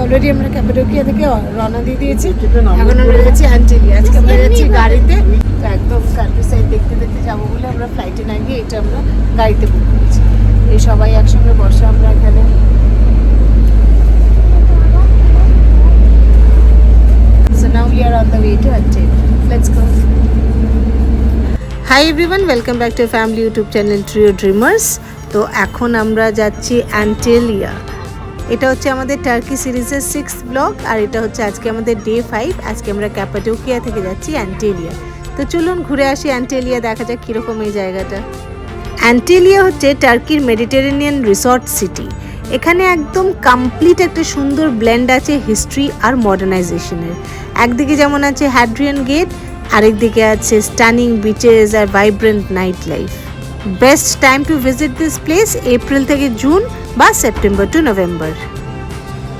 Already আমরা ক্যাপাডোকিয়া থেকে রওনা দিয়ে দিয়েছি। এখন আমরা যাচ্ছি অ্যান্টিলিয়া। আজকে আমরা যাচ্ছি গাড়িতে, তো একদম কান্ট্রি সাইড দেখতে দেখতে যাবো বলে আমরা ফ্লাইটে না গিয়ে এটা আমরা গাড়িতে বুক করেছি। এই সবাই একসঙ্গে বসে আমরা এখানে। So now we are on the way to Antalya. Let's go. Hi everyone, welcome back to family YouTube channel Trio Dreamers. তো এখন আমরা যাচ্ছি অ্যান্টিলিয়া। এটা হচ্ছে আমাদের টার্কি সিরিজের 6th ব্লগ, আর এটা হচ্ছে আজকে আমাদের ডে 5। আজকে আমরা ক্যাপাডোকিয়া থেকে যাচ্ছি অ্যান্টিলিয়া। তো চলুন ঘুরে আসি অ্যান্টিলিয়া, দেখা যাক কীরকম এই জায়গাটা। অ্যান্টিলিয়া হচ্ছে টার্কির মেডিটেরেনিয়ান রিসর্ট সিটি। এখানে একদম কমপ্লিট একটা সুন্দর ব্লেন্ড আছে হিস্ট্রি আর মডার্নাইজেশনের। একদিকে যেমন আছে হ্যাড্রিয়ান গেট, আরেকদিকে আছে স্টানিং বিচেস আর vibrant night life. Best time to visit this place April থেকে জুন বা সেপ্টেম্বর টু নভেম্বর।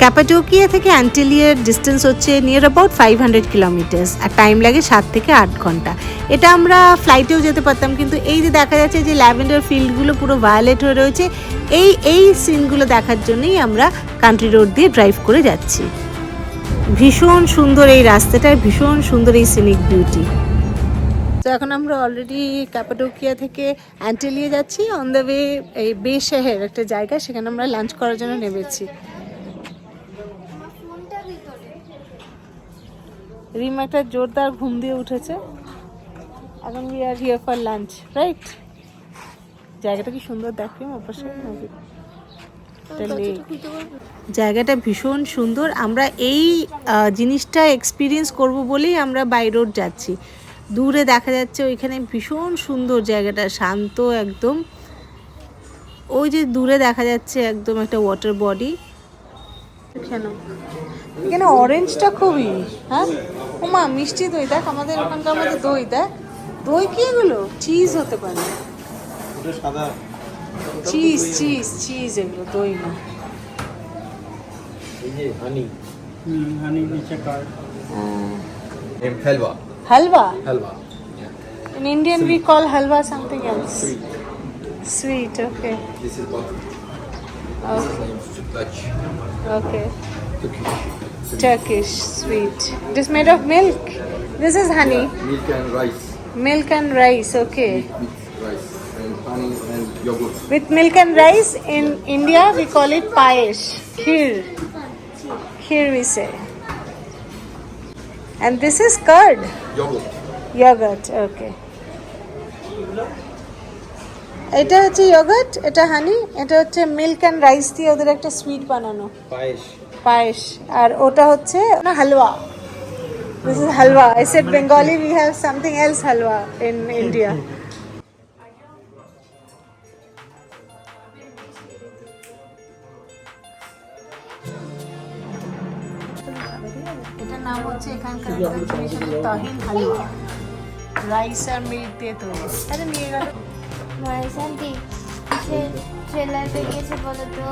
ক্যাপাডোকিয়া থেকে অ্যান্টিলিয়ার ডিস্টেন্স হচ্ছে নিয়ার অ্যাবাউট 500 কিলোমিটার্স, আর টাইম লাগে 7 থেকে 8 ঘন্টা। এটা আমরা ফ্লাইটেও যেতে পারতাম, কিন্তু এই যে দেখা যাচ্ছে যে ল্যাভেন্ডার ফিল্ডগুলো পুরো ভায়োলেট হয়ে রয়েছে, এই সিনগুলো দেখার জন্যই আমরা কান্ট্রি রোড দিয়ে ড্রাইভ করে যাচ্ছি। ভীষণ সুন্দর এই রাস্তাটা, ভীষণ সুন্দর এই সিনিক বিউটি। তো এখন আমরা অলরেডি ক্যাপাডোকিয়া থেকে অ্যান্টিলিয়া যাচ্ছি। অন দ্য ওয়ে এই বেশেহের একটা জায়গা, সেখানে আমরা লাঞ্চ করার জন্য নেমেছি। রিম একটা জোরদার ঘুম দিয়ে উঠেছে। এখন we are here for lunch, right? জায়গাটা কি সুন্দর দেখলাম অবশ্যই। জায়গাটা ভীষণ সুন্দর। আমরা এই জিনিসটা এক্সপিরিয়েন্স করব বলেই আমরা বাই রোড যাচ্ছি। দূরে দেখা যাচ্ছে ওইখানে ভীষণ সুন্দর জায়গাটা, শান্ত একদম। ওই যে দূরে দেখা যাচ্ছে একদম একটা ওয়াটার বডি। এখানে অরেঞ্জটা খুবই, হ্যাঁ ওমা মিষ্টি দই দেখ, আমাদের ওখানকার মধ্যে দই দেখ। দই কি এগুলো? চিজ হতে পারে, চিজ চিজ চিজ, এগুলো দই না। Halwa. Halwa? Halwa. In Indian we call halwa something else. Sweet, okay. This is butter. Okay. Dutch. Okay. Turkish. Turkish sweet. It is made of milk. This is honey. Milk and rice. Milk and rice, okay. With rice and honey and yogurt. With milk and rice, in India we call it payesh. Kheer. Kheer we say. And this is curd. Yogurt. Yogurt, okay. এটা হচ্ছে yogurt, এটা হানি, এটা হচ্ছে milk and rice দিয়ে ওদের একটা sweet বানানো Paesh. পায়েস, আর ওটা হচ্ছে না হালুয়া। This is halwa. I said Bengali, we have something else halwa in India. এটার নাম হচ্ছে এখানকার তাহিন হালুয়া, রাইস আর মিল্ক দিয়ে তৈরি। আরে নিয়ে গেল শান্তি ট্রেলার বেরিয়েছে বলো তো।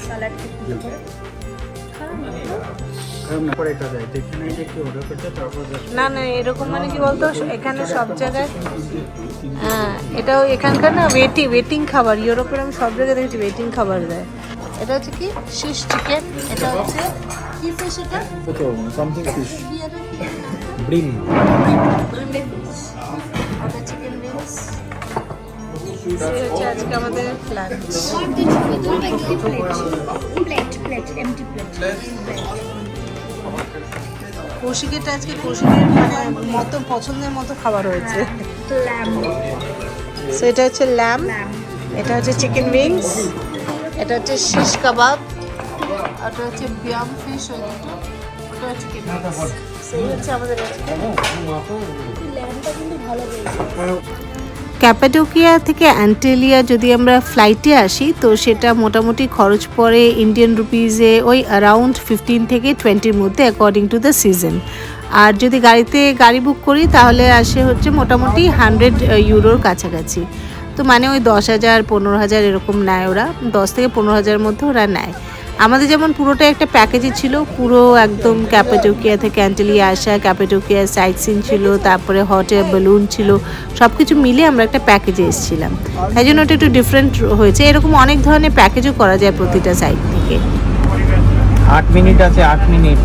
সালাড না না এরকম, মানে কি বলতো এখানে সব জায়গায়, হ্যাঁ এটাও এখানকার না ওয়েটিং খাবার। ইউরোপের আমি সব জায়গায় দেখেছি ওয়েটিং খাবার দেয়। এটা হচ্ছে কি ফিশ চিকেন, এটা হচ্ছে কি ফিশ, এটা Something fish. Brim. ওটা চিকেন উইংস। এই হচ্ছে আজকে আমাদের লাঞ্চ। কৌশিকেরটা আজকে কৌশিকের মানে মতো পছন্দের মতো খাবার হয়েছে। সো এটা হচ্ছে ল্যাম, এটা হচ্ছে চিকেন উইংস, এটা হচ্ছে শিশ কাবাব, ওটা হচ্ছে বিয়াম ফিশ, ওটা হচ্ছে চিকেন উইংস। সেই হচ্ছে আমাদের ল্যামটা কিন্তু ভালো হয়েছে। ক্যাপাডোকিয়া থেকে অ্যান্টিলিয়া যদি আমরা ফ্লাইটে আসি, তো সেটা মোটামুটি খরচ পড়ে ইন্ডিয়ান রুপিজে ওই অ্যারাউন্ড 15 থেকে 20-র মধ্যে অ্যাকর্ডিং টু দ্য সিজন। আর যদি গাড়ি বুক করি তাহলে আসে হচ্ছে মোটামুটি 100 ইউরোর কাছাকাছি। তো মানে ওই 10,000 15,000 এরকম নেয় ওরা, 10 থেকে 15,000-এর মধ্যে ওরা নেয়। আমাদের যেমন পুরোটা একটা প্যাকেজে ছিল, পুরো একদম ক্যাপাডোকিয়া থেকে অ্যান্টিলিয়া আসা, ক্যাপাডোকিয়া সাইট সিন ছিল, তারপরে হট এয়ার বেলুন ছিল, সব কিছু মিলে আমরা একটা প্যাকেজে এসেছিলাম। তাই জন্য ওটা একটু ডিফারেন্ট হয়েছে। এরকম অনেক ধরনের প্যাকেজও করা যায় প্রতিটা সাইট থেকে। 8 মিনিট আছে, 8 মিনিট।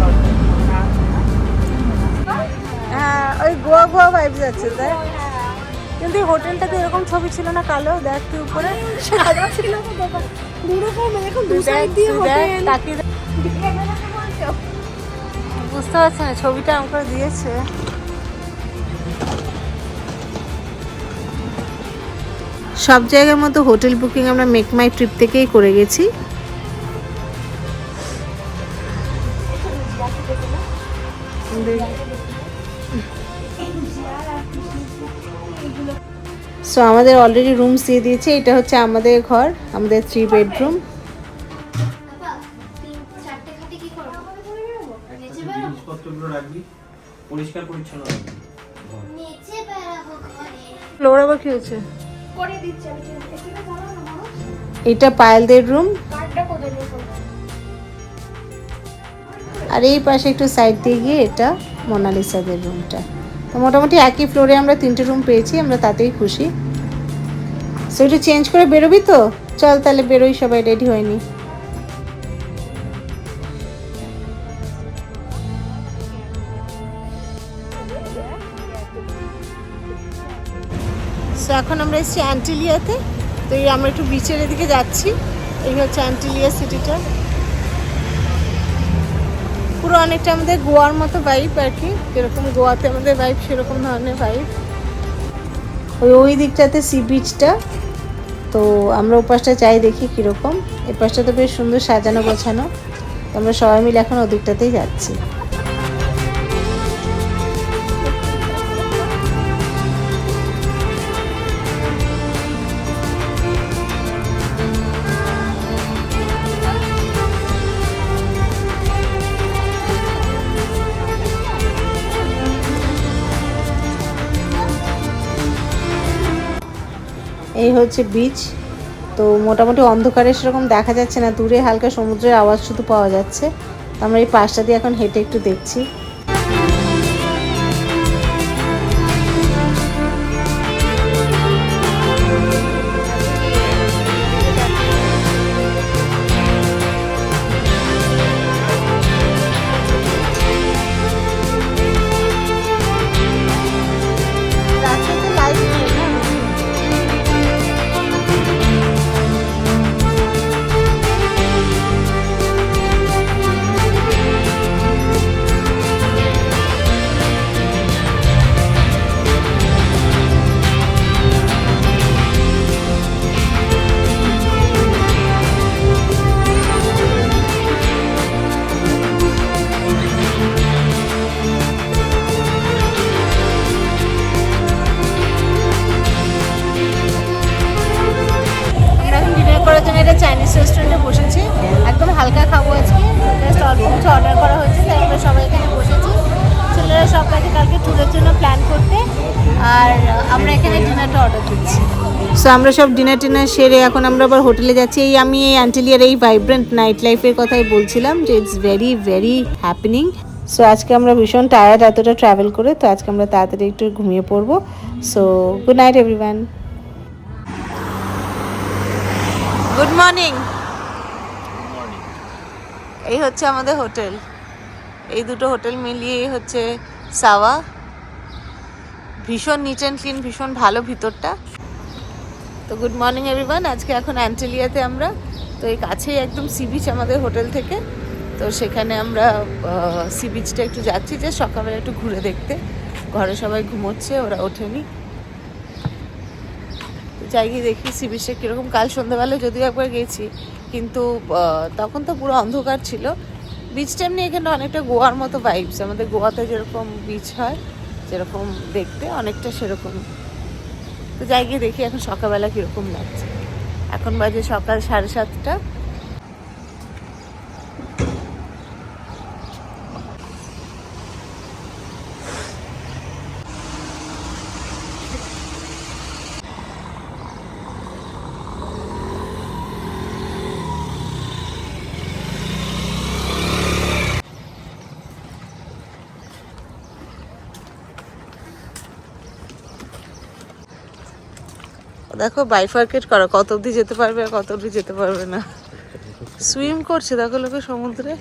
হ্যাঁ, ওই গোয়া গোয়া ভাইবস আছে তাই। কিন্তু এই হোটেলটাতে এরকম ছবি ছিল না, কালো দেখ তুই উপরে সাদা ছিল তো দেখো দুরকম এখন দু সাইড দিয়ে হোটেল বুঝতে পারছি না, ছবিটা আমাকে দিয়েছে। সব জায়গার মতো হোটেল বুকিং আমরা মেক মাই ট্রিপ থেকেই করে গেছি। সো আমাদের অলরেডি রুমস দিয়ে দিয়েছে। এটা হচ্ছে আমাদের ঘর, আমাদের 3 বেডরুম। চারটে খাটে কি করব নিচে বেরো জিনিসপত্রগুলো রাখবি, পরিষ্কার পরিচ্ছন্ন রাখবি। নিচে বেরাবো ঘরে ফ্লোর আবার কি হচ্ছে? করে দিচ্ছি আমি এখানে যাবো না মামা এটা পায়েলদের রুম, কার্ডটা কোথায় নিয়ে ফোন আর এই পাশে একটু সাইড দিয়ে গিয়ে এটা মোনালিসাদের রুমটা। তো মোটামুটি একই ফ্লোরে আমরা 3টে রুম পেয়েছি, আমরা তাতেই খুশি। সো একটু চেঞ্জ করে বেরোবি তো? চল তাহলে বেরোই, সবাই রেডি হয়নি। সো এখন আমরা এসেছি অ্যান্টিলিয়াতে। তো এই আমরা একটু বিচের এদিকে যাচ্ছি। এই হচ্ছে অ্যান্টিলিয়া সিটিটা। পুরো অনেকটা আমাদের গোয়ার মতো ভাইব আর কি, যেরকম গোয়াতে আমাদের ভাইব সেরকম ধরনের ভাইব। ওই দিকটাতে সি বিচটা। তো আমরা ওপাশটা চাই দেখি কীরকম। এই পাশটা তো বেশ সুন্দর সাজানো গোছানো। তো আমরা সবাই মিলে এখন ওদিকটাতেই যাচ্ছি। এই হচ্ছে বিচ। তো মোটামুটি অন্ধকারে সেরকম দেখা যাচ্ছে না, দূরে হালকা সমুদ্রের আওয়াজ শুধু পাওয়া যাচ্ছে। তো আমরা এই পাশটা দিয়ে এখন হেঁটে একটু দেখছি। চাইনিজ রেস্টুরেন্টে বসেছি, একদম হালকা খাবো আজকে। জাস্ট অল্প কিছু অর্ডার করা হয়েছে, তাই আমরা সবাই এখানে বসেছি। ছেলেরা সব গেছে কালকে ট্যুরের জন্য প্ল্যান করতে, আর আমরা এখানে ডিনারটা অর্ডার দিচ্ছি। সো আমরা সব ডিনার টিনার সেরে এখন আমরা আবার হোটেলে যাচ্ছি। আমি এই অ্যান্টিলিয়ার এই ভাইব্রেন্ট নাইট লাইফের কথাই বলছিলাম, যে it's very very happening. So আজকে আমরা ভীষণ টায়ার্ড এতটা ট্রাভেল করে, তো আজকে আমরা তাড়াতাড়ি একটু ঘুমিয়ে পড়বো। So good night everyone. Good morning. এই হচ্ছে আমাদের হোটেল। এই দুটো হোটেল মিলিয়ে হচ্ছে সাওয়া। ভীষণ নিট অ্যান্ড ক্লিন, ভীষণ ভালো ভিতরটা। তো গুড মর্নিং এভরিওয়ান। আজকে এখন অ্যান্টিলিয়াতে আমরা, তো এই কাছেই একদম সি বিচ আমাদের হোটেল থেকে। তো সেখানে আমরা সি বিচটা একটু যাচ্ছি, যে সকালবেলা একটু ঘুরে দেখতে। ঘরে সবাই ঘুমোচ্ছে, ওরা ওঠেনি। যাই গিয়ে দেখি সি বিচটা কীরকম। কাল সন্ধ্যাবেলা যদিও একবার গেছি, কিন্তু তখন তো পুরো অন্ধকার ছিল। বিচটা এমনি এখানে অনেকটা গোয়ার মতো ভাইবস, আমাদের গোয়াতে যেরকম বিচ হয় যেরকম দেখতে, অনেকটা সেরকম। তো যাই গিয়ে দেখি এখন সকালবেলা কীরকম লাগছে। এখন বাজে সকাল 7:30। দেখো বাইফার্কেট করা, কত অবধি যেতে পারবে আর কত অবধি যেতে পারবে না। সুইম করছে দেখো লোকে সমুদ্রে,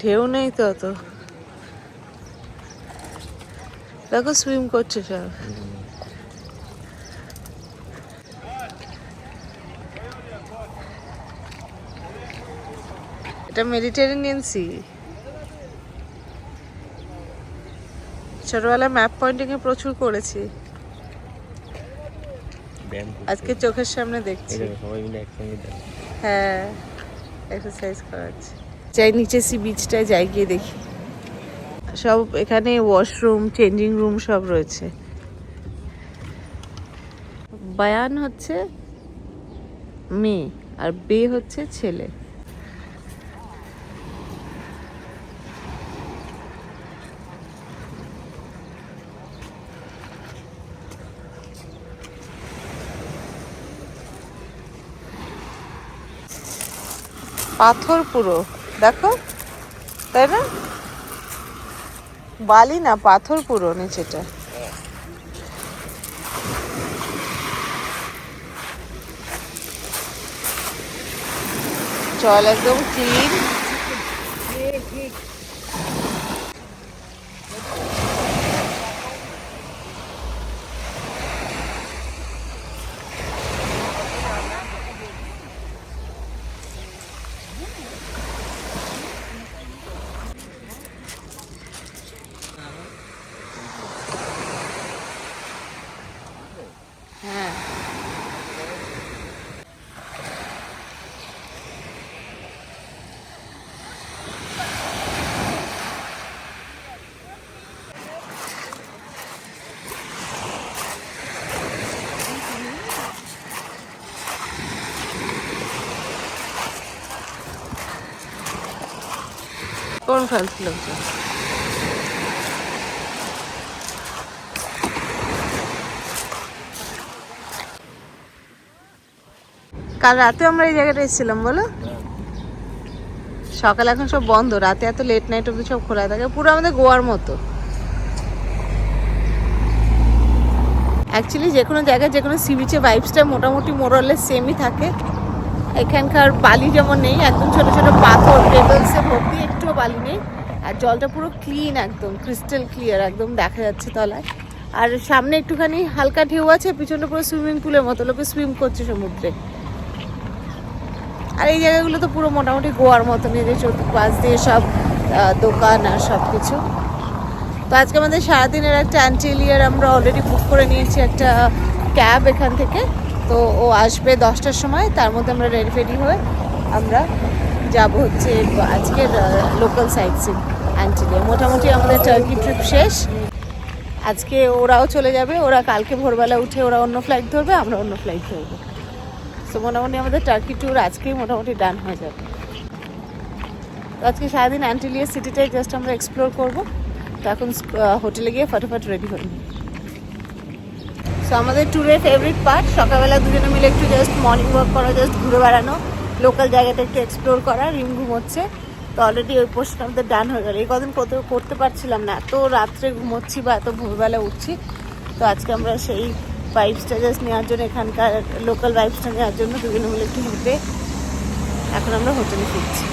ঢেউ নেই তো অত, দেখো সুইম করছে সব। এটা মেডিটেরেনিয়ান সি। ছোটবেলায় ম্যাপ পয়েন্টিং এ প্রচুর করেছি, আজকে চোখের সামনে দেখছি। সবাই মিলে একসঙ্গে যাবে। হ্যাঁ, এক্সারসাইজ করাচ্ছে। যাই নিচে সি বিচটায় যাই, গিয়ে দেখি। সব এখানে ওয়াশরুম, চেঞ্জিং রুম সব রয়েছে। বায়ান হচ্ছে মেয়ে আর বে হচ্ছে ছেলে। পাথর পুরো, দেখো, তাই না? বালি না, পাথর পুরো নিচেটা। জল একদম ক্লিন। হ্যাঁ, কোন ফেলছিল লোকজন? কাল রাতে আমরা এই জায়গাটা এসেছিলাম বলো, সকালে এখন সব বন্ধ, রাতে এত লেট নাইট অব্দি সব খোলা থাকে, পুরো আমাদের গোয়ার মতো। অ্যাকচুয়ালি যে কোনো জায়গায় যে কোনো সি বিচে ভাইবসটা মোটামুটি মোরালেস সেমই থাকে। এখানকার বালি যেমন নেই, একদম ছোট ছোট পাথর পেবলসে ভর্তি, একটুও বালি নেই। আর জলটা পুরো ক্লিন, একদম ক্রিস্টাল ক্লিয়ার, একদম দেখা যাচ্ছে তলায়। আর সামনে একটুখানি হালকা ঢেউ আছে, পিছনটা পুরো সুইমিং পুলের মতো, লোকে সুইম করছে সমুদ্রে। আর এই জায়গাগুলো তো পুরো মোটামুটি গোয়ার মতো, নিজের চতুর্পাশ দিয়ে সব দোকান আর সব কিছু। তো আজকে আমাদের সারাদিনের একটা অ্যান্টিলিয়ার আমরা অলরেডি বুক করে নিয়েছি, একটা ক্যাব এখান থেকে। তো ও আসবে 10টার সময়, তার মধ্যে আমরা রেডি ফেডি হয়ে আমরা যাব হচ্ছে আজকের লোকাল সাইট সিন অ্যান্টিলিয়া। মোটামুটি আমাদের টার্কি ট্রিপ শেষ। আজকে ওরাও চলে যাবে, ওরা কালকে ভোরবেলা উঠে ওরা অন্য ফ্লাইট ধরবে, আমরা অন্য ফ্লাইট ধরবো। তো মোটামুটি আমাদের টার্কি ট্যুর আজকেই মোটামুটি ডান হয়ে যাবে। তো আজকে সারাদিন অ্যান্টিলিয়া সিটিটাই জাস্ট আমরা এক্সপ্লোর করবো। তো এখন হোটেলে গিয়ে ফটাফট রেডি হয়ে নিই। সো আমাদের ট্যুরের ফেভারিট পার্ট, সকালবেলা দুজনে মিলে একটু জাস্ট মর্নিং ওয়াক করা, জাস্ট ঘুরে বেড়ানো, লোকাল জায়গাটা একটু এক্সপ্লোর করা, রিম ঘুমোচ্ছে। তো অলরেডি ওই পোর্শন আমাদের ডান হয়ে গেল। এই কদিন করতে পারছিলাম না, এত রাত্রে ঘুমোচ্ছি বা এত ভোরবেলা উঠছি। তো আজকে আমরা সেই ভাইবসটা জাস্ট নেওয়ার জন্য, এখানকার লোকাল ভাইবসটা নেওয়ার জন্য দুজনে মিলে একটু হেঁটে এখন আমরা হোটেলে ফিরছি।